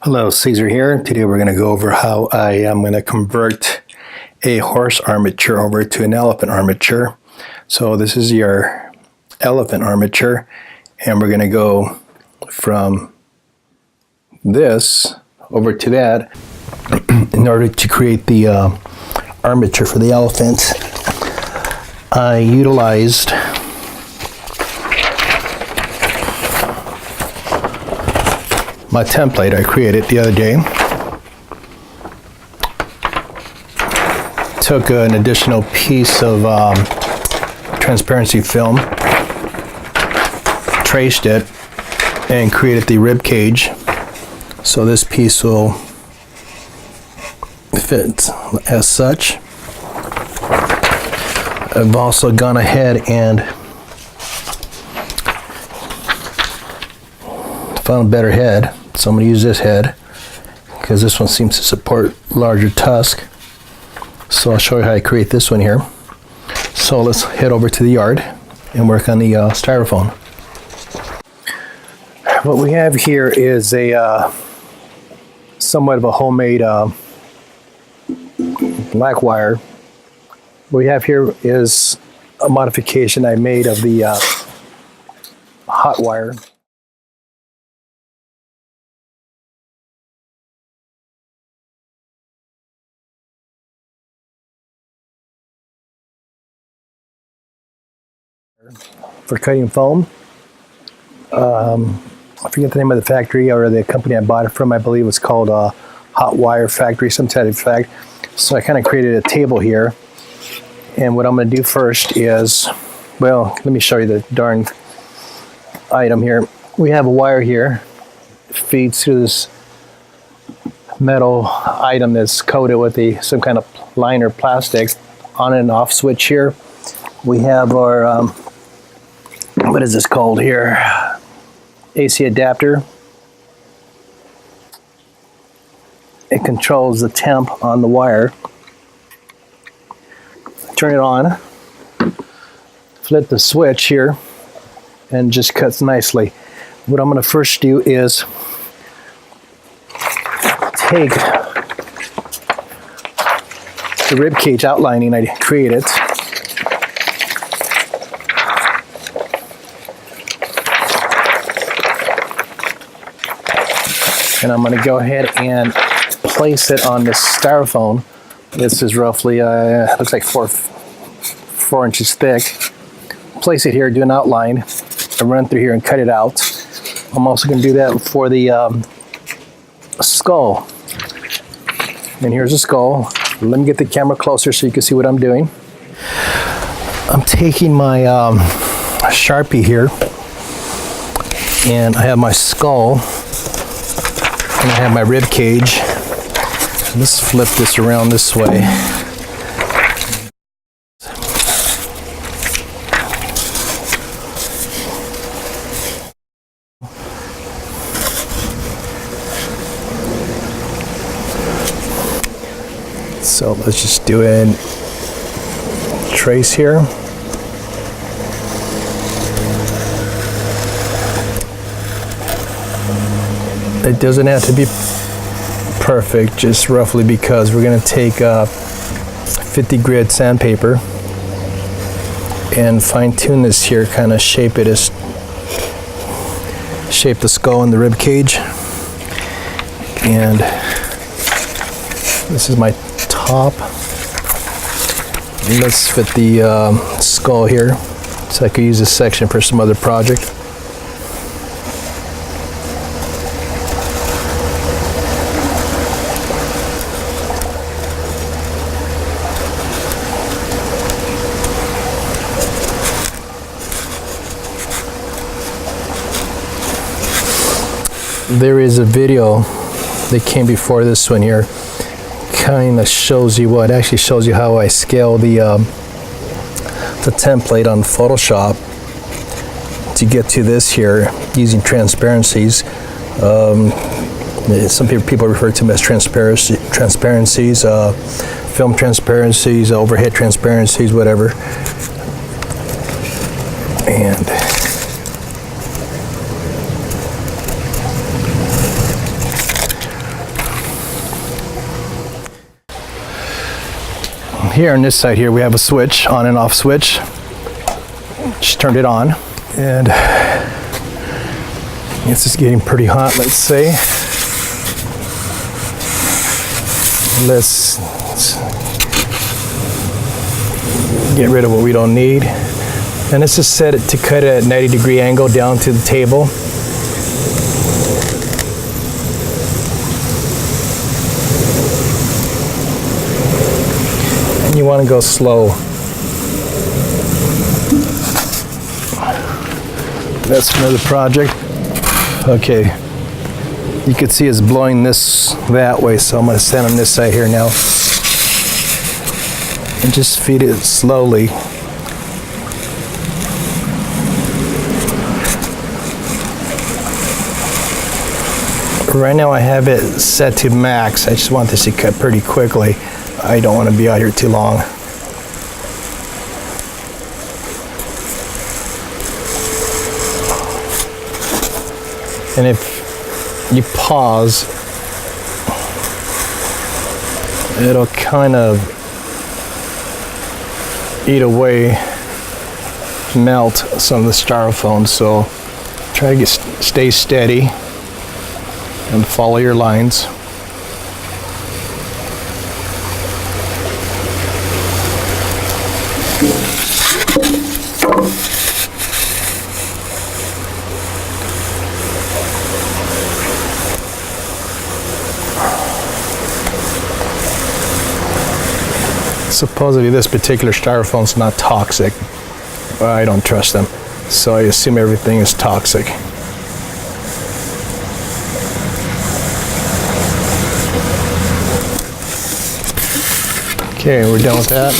Hello, Caesar here. Today we're going to go over how I am going to convert a horse armature over to an elephant armature. So this is your elephant armature, and we're going to go from this over to that in order to create the armature for the elephant. I utilized my template I created the other day. Took an additional piece of transparency film, traced it, and created the rib cage. So this piece will fit as such. I've also gone ahead and found a better head, so I'm going to use this head because this one seems to support larger tusk. So I'll show you how I create this one here. So let's head over to the yard and work on the styrofoam. What we have here is a somewhat of a homemade black wire. What we have here is a modification I made of the hot wire. For cutting foam. I forget the name of the factory or the company I bought it from. I believe it's called Hot Wire Factory, some type of fact. So I kind of created a table here. And what I'm going to do first is, well, let me show you the darn item here. We have a wire here. It feeds through this metal item that's coated with some kind of liner plastic. On and off switch here. We have our what is this called here? AC adapter. It controls the temp on the wire. Turn it on, flip the switch here, and just cuts nicely. What I'm going to first do is take the rib cage outlining I created. And I'm going to go ahead and place it on this styrofoam. This is roughly, looks like four inches thick. Place it here, do an outline, and run through here and cut it out. I'm also going to do that for the skull. And here's the skull. Let me get the camera closer so you can see what I'm doing. I'm taking my Sharpie here, and I have my skull. And I have my rib cage. Let's flip this around this way. So let's just do a trace here. It doesn't have to be perfect, just roughly, because we're going to take 50 grit sandpaper and fine tune this here, kind of shape the skull and the rib cage. And this is my top. Let's fit the skull here, so I could use this section for some other project. There is a video that came before this one here, kind of shows you what, actually shows you how I scale the template on Photoshop to get to this here using transparencies. Some people refer to them as transparencies, film transparencies, overhead transparencies, whatever. And here on this side here we have a switch, on and off switch. Just turned it on, and it's just getting pretty hot, let's say. Let's get rid of what we don't need. And let's just set it to cut at 90-degree angle down to the table. And you want to go slow. That's another project. Okay, you can see it's blowing this that way, so I'm going to stand on this side here now and just feed it slowly. Right now I have it set to max. I just want this to cut pretty quickly. I don't want to be out here too long. And if you pause, it'll kind of eat away, melt some of the styrofoam. So try to stay steady and follow your lines. Supposedly this particular styrofoam is not toxic, but I don't trust them, so I assume everything is toxic. Okay, we're done with that.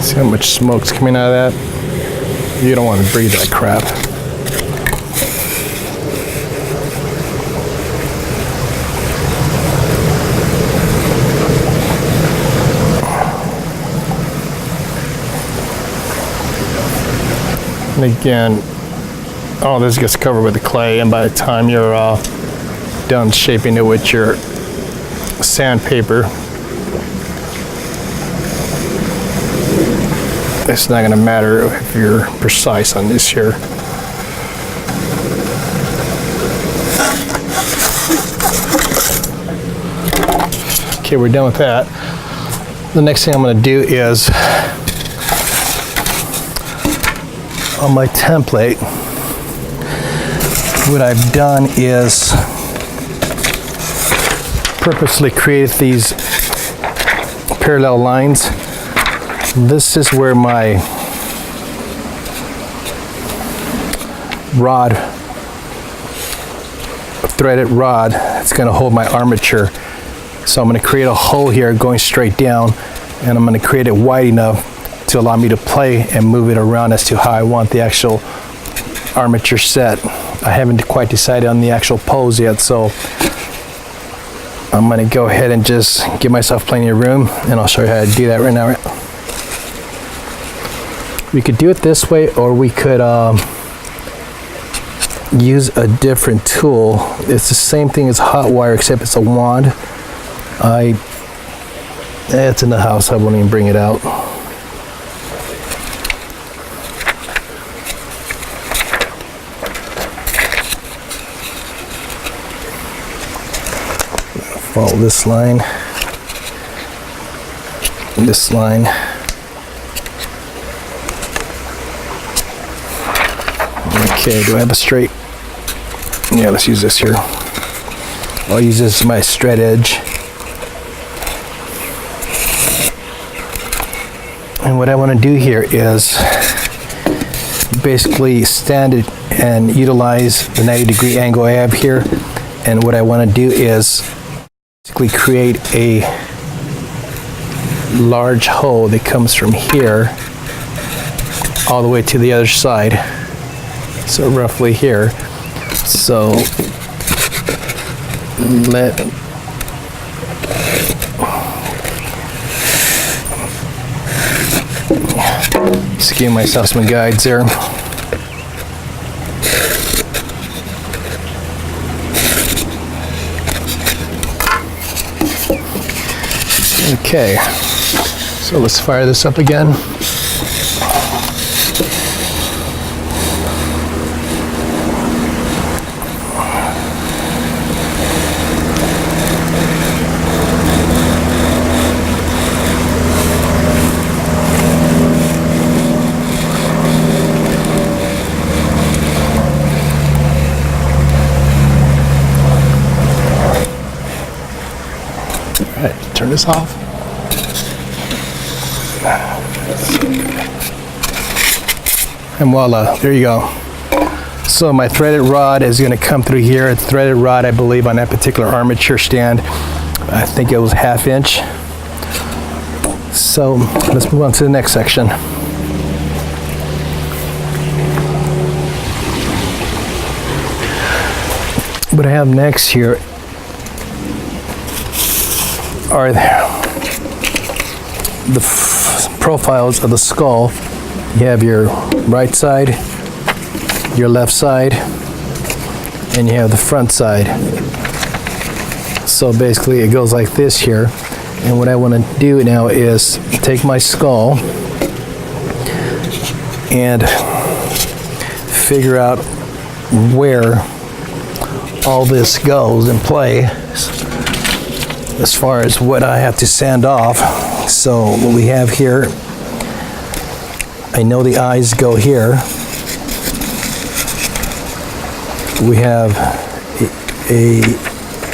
See how much smoke's coming out of that? You don't want to breathe that crap. And again, all this gets covered with the clay, and by the time you're done shaping it with your sandpaper, it's not going to matter if you're precise on this here. Okay, we're done with that. The next thing I'm going to do is, on my template, what I've done is purposely created these parallel lines. This is where my rod, threaded rod, it's going to hold my armature. So I'm going to create a hole here going straight down, and I'm going to create it wide enough to allow me to play and move it around as to how I want the actual armature set. I haven't quite decided on the actual pose yet, so I'm going to go ahead and just give myself plenty of room, and I'll show you how to do that right now. We could do it this way, or we could use a different tool. It's the same thing as hot wire, except it's a wand. It's in the house, I won't even bring it out. Follow this line, this line. Okay, do I have a straight? Yeah, let's use this here. I'll use this as my straight edge. And what I want to do here is basically stand it and utilize the 90-degree angle I have here And what I want to do is basically create a large hole that comes from here all the way to the other side. So roughly here. So just give myself some guides there. Okay, so let's fire this up again. All right, turn this off. And voila, there you go. So my threaded rod is going to come through here. A threaded rod, I believe, on that particular armature stand, I think it was 1/2 inch. So let's move on to the next section. What I have next here are the profiles of the skull. You have your right side, your left side, and you have the front side. So basically it goes like this here. And what I want to do now is take my skull and figure out where all this goes in play as far as what I have to sand off. So what we have here, I know the eyes go here. We have a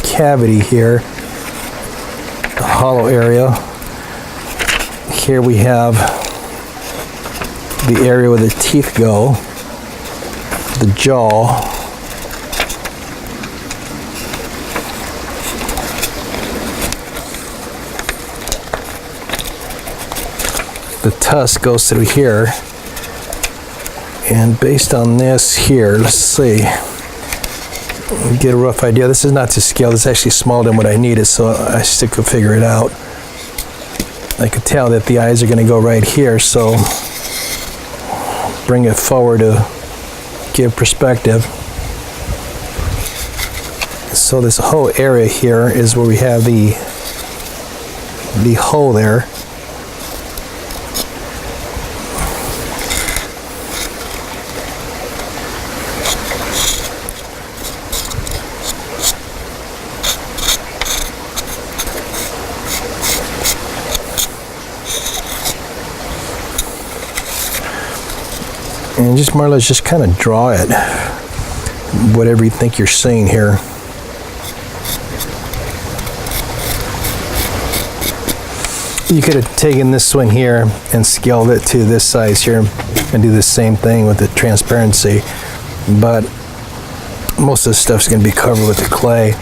cavity here, a hollow area. Here we have the area where the teeth go, the jaw. The tusk goes through here, and based on this here, let's see, get a rough idea. This is not to scale, this is actually smaller than what I needed, so I still could figure it out. I could tell that the eyes are going to go right here, so bring it forward to give perspective. So this whole area here is where we have the hole there. And just more or less just kind of draw it, whatever you think you're seeing here. You could have taken this one here and scaled it to this size here and do the same thing with the transparency, but most of the stuff's going to be covered with the clay,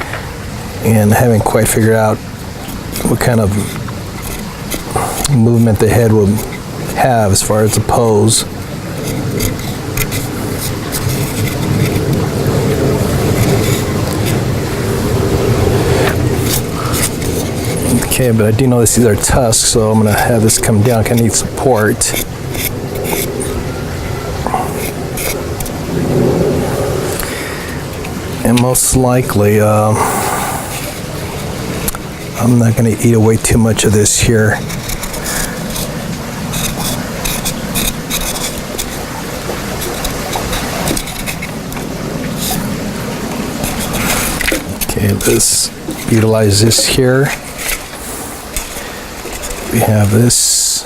and I haven't quite figured out what kind of movement the head will have as far as the pose. Okay, but I do know these are tusks, so I'm going to have this come down. Kind of need support. And most likely, I'm not going to eat away too much of this here. Okay, let's utilize this here. We have this.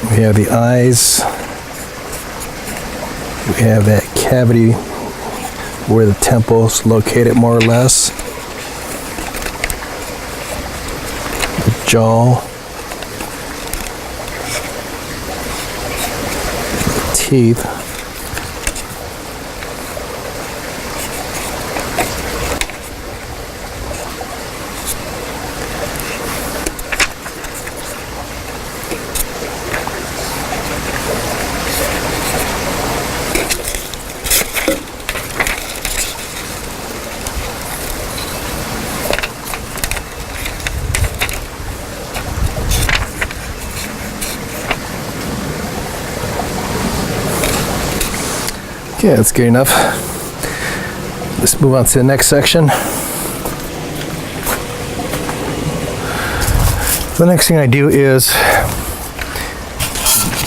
We have the eyes. We have that cavity where the temple is located, more or less. The jaw. The teeth. Okay, that's good enough. Let's move on to the next section. The next thing I do is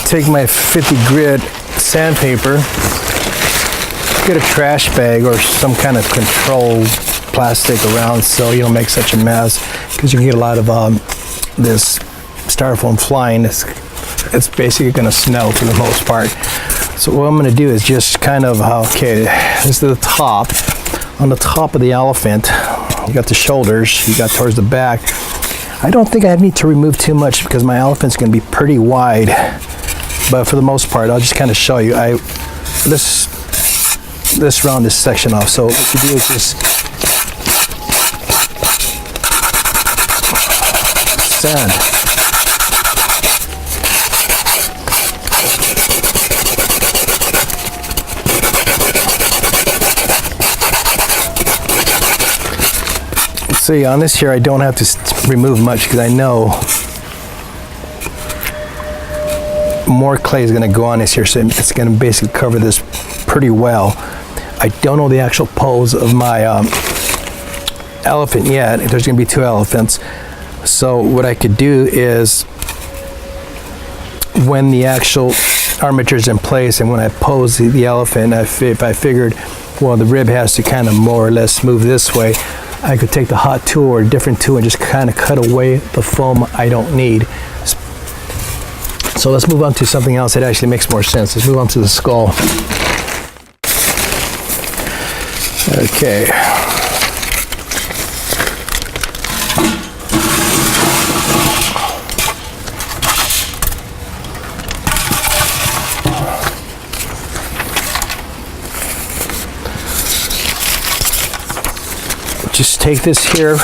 take my 50 grit sandpaper, get a trash bag or some kind of control plastic around so you don't make such a mess, because you can get a lot of this styrofoam flying. It's basically going to snow for the most part. So what I'm going to do is just kind of, okay, this is the top. On the top of the elephant, you got the shoulders, you got towards the back. I don't think I need to remove too much because my elephant's going to be pretty wide, but for the most part, I'll just kind of show you. Let's round this section off. So what you do is just sand. See, on this here, I don't have to remove much because I know more clay is going to go on this here, so it's going to basically cover this pretty well. I don't know the actual pose of my elephant yet. There's going to be 2 elephants. So what I could do is, when the actual armature is in place and when I pose the elephant, if I figured, well, the rib has to kind of more or less move this way, I could take the hot tool or a different tool and just kind of cut away the foam I don't need. So let's move on to something else that actually makes more sense. Let's move on to the skull. Okay. Just take this here,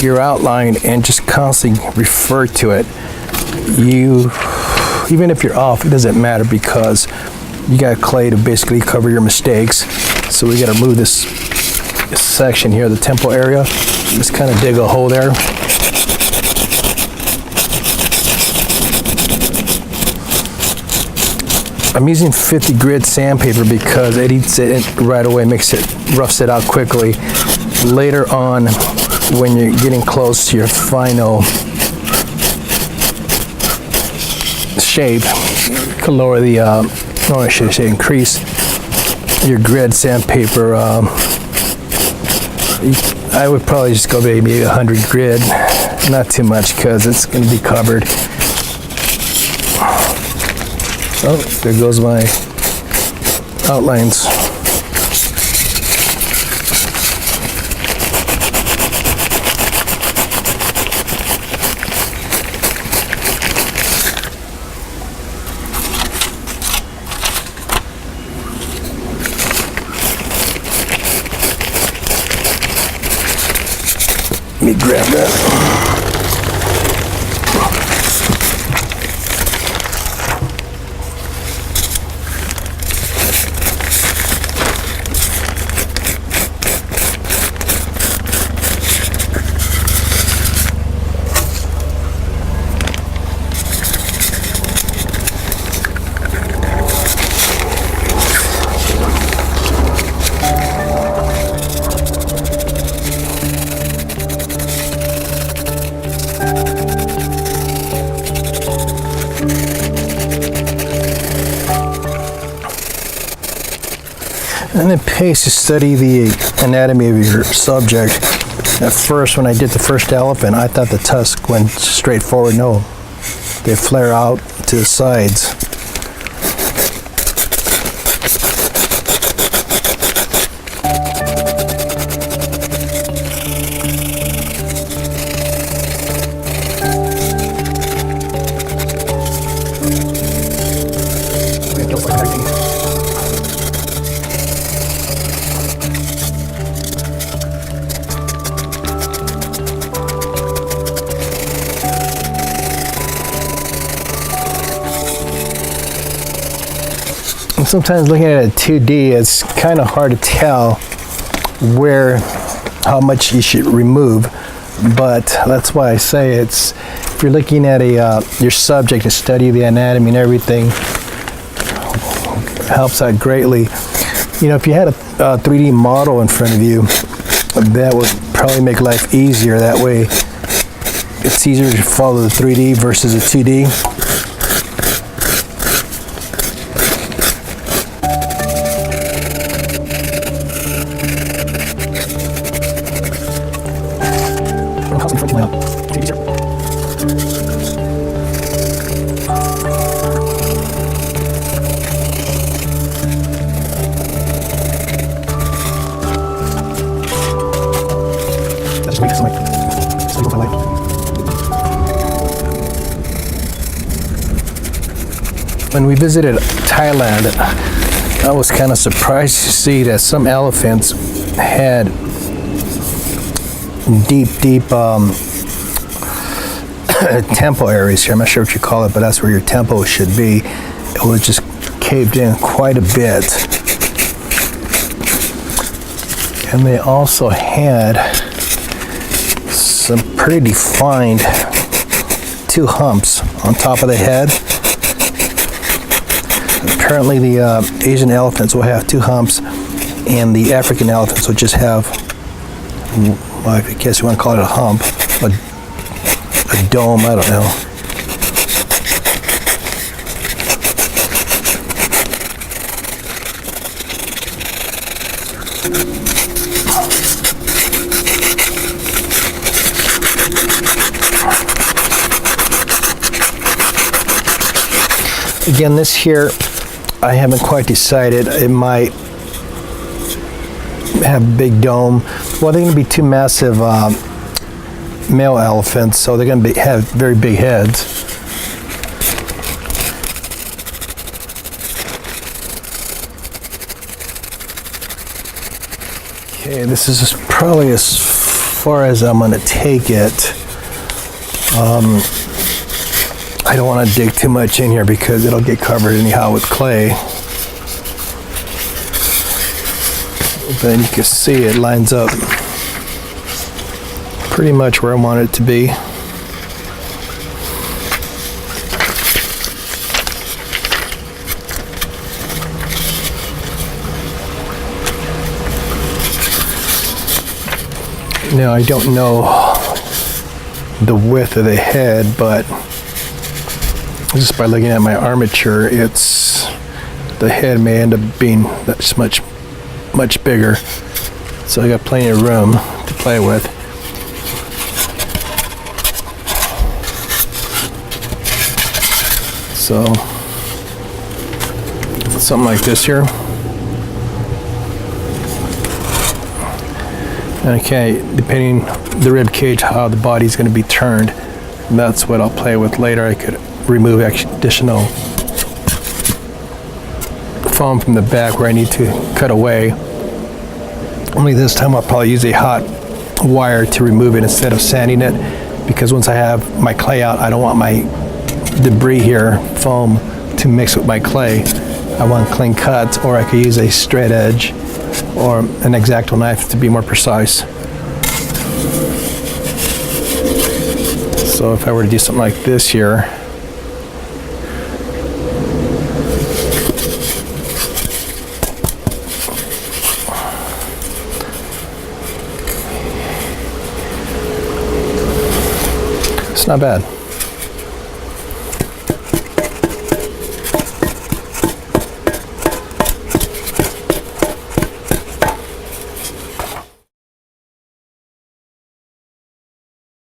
your outline, and just constantly refer to it. Even if you're off, it doesn't matter because you got clay to basically cover your mistakes. So we got to remove this section here, the temple area. Just kind of dig a hole there. I'm using 50 grit sandpaper because it eats it right away, roughs it out quickly. Later on, when you're getting close to your final shape, you can lower the, or I should say increase your grit sandpaper. I would probably just go maybe 100 grit, not too much because it's going to be covered. Oh, there goes my outlines. Let me grab that. And it pays to study the anatomy of your subject. At first, when I did the first elephant, I thought the tusk went straight forward. No, they flare out to the sides. Sometimes looking at it 2D, it's kind of hard to tell how much you should remove, but that's why I say it's, if you're looking at your subject to study the anatomy and everything, helps out greatly. You know, if you had a 3D model in front of you, that would probably make life easier. That way it's easier to follow the 3D versus a 2D. When we visited Thailand, I was kind of surprised to see that some elephants had deep temple areas here. I'm not sure what you call it, but that's where your temple should be. It was just caved in quite a bit. And they also had some pretty defined 2 humps on top of the head. Apparently the Asian elephants will have 2 humps, and the African elephants will just have, well, I guess you want to call it a hump, a dome, I don't know. Again, this here, I haven't quite decided. It might have a big dome. Well, they're going to be 2 massive male elephants, so they're going to have very big heads. Okay, this is probably as far as I'm going to take it. I don't want to dig too much in here because it'll get covered anyhow with clay. Then you can see it lines up pretty much where I want it to be. Now I don't know the width of the head, but just by looking at my armature, the head may end up being that's much bigger. So I got plenty of room to play with. So something like this here. Okay, depending the rib cage, how the body's going to be turned, that's what I'll play with later. I could remove additional foam from the back where I need to cut away. Only this time I'll probably use a hot wire to remove it instead of sanding it, because once I have my clay out, I don't want my debris here, foam, to mix with my clay. I want clean cuts, or I could use a straight edge or an X-Acto knife to be more precise. So if I were to do something like this here, it's not bad.